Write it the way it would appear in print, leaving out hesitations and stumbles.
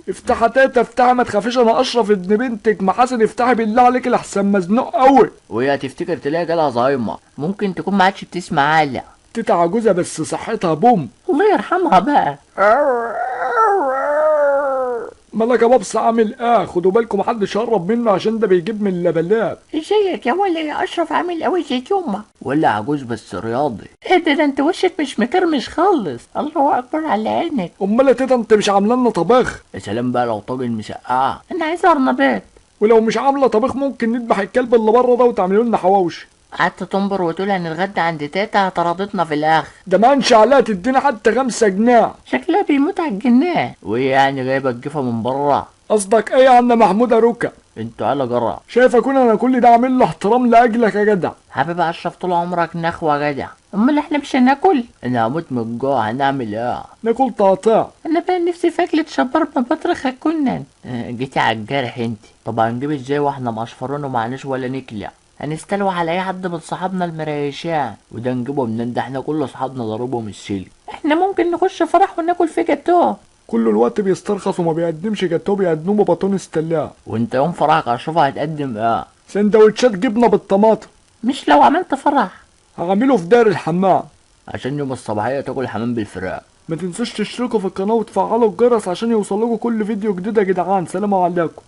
افتحي تاتا افتحي، ما تخافيش، انا اشرف ابن بنتك. محاسن افتحي بالله عليك لحسن مزنوق قوي. وهي هتفتكر تلاقي جالها زهايمر، ممكن تكون ما عادش بتسمع علق. تيتا عجوزة بس صحتها بوم. الله يرحمها بقى. مالك يا بابس عامل ايه؟ خدوا بالكم محدش يقرب منه عشان ده بيجيب من اللبلاب. ازيك يا ولا يا اشرف، عامل قوي زي يومك؟ ولا عجوز بس رياضي. ايه ده انت وشك مش مكرمش خالص، الله اكبر على عينك. امال يا تيتا انت مش عامله لنا طباخ؟ يا سلام بقى لو طاجن مسقعه، انا عايز ارنبات. ولو مش عامله طبيخ ممكن نذبح الكلب اللي بره ده وتعملوا لنا حواوشي. قعدت تنبر وتقول هنتغدى عند تاتا، طردتنا في الاخر. ده ما انش عليها تدينا حتى 5 جنيه. شكلها بيموت على الجنان. وهي يعني جايبه الجفا من بره؟ قصدك ايه يا عم محمود ركا؟ انتوا على جرع. شايف اكون انا كل ده عامل له احترام لاجلك يا جدع. حبيبي اشرف طول عمرك نخوه جدع. امال احنا مش هناكل؟ انا هموت من الجوع، هنعمل ايه؟ ناكل تقطيع. انا بقى نفسي في اكلة شبار بطرخ كنا. جيتي على الجرح انت. طب هنجيب ازاي واحنا مقشفرين ومعناش ولا نكلع؟ هنستلوى على اي حد من صحابنا المريشان، وده نجيبه منين؟ ده احنا كل اصحابنا ضربهم السلك. احنا ممكن نخش فرح وناكل في جاتوه. كل الوقت بيسترخص وما بيقدمش جاتوه، بيقدموا بطون استلاء. وانت يوم فرحك اشوف هتقدم ايه؟ سندوتشات جبنه بالطماطم. مش لو عملت فرح؟ هعمله في دار الحمام. عشان يوم الصباحية تاكل حمام بالفراخ. ما تنسوش تشتركوا في القناه وتفعلوا الجرس عشان يوصلكوا كل فيديو جديد يا جدعان. سلام عليكم.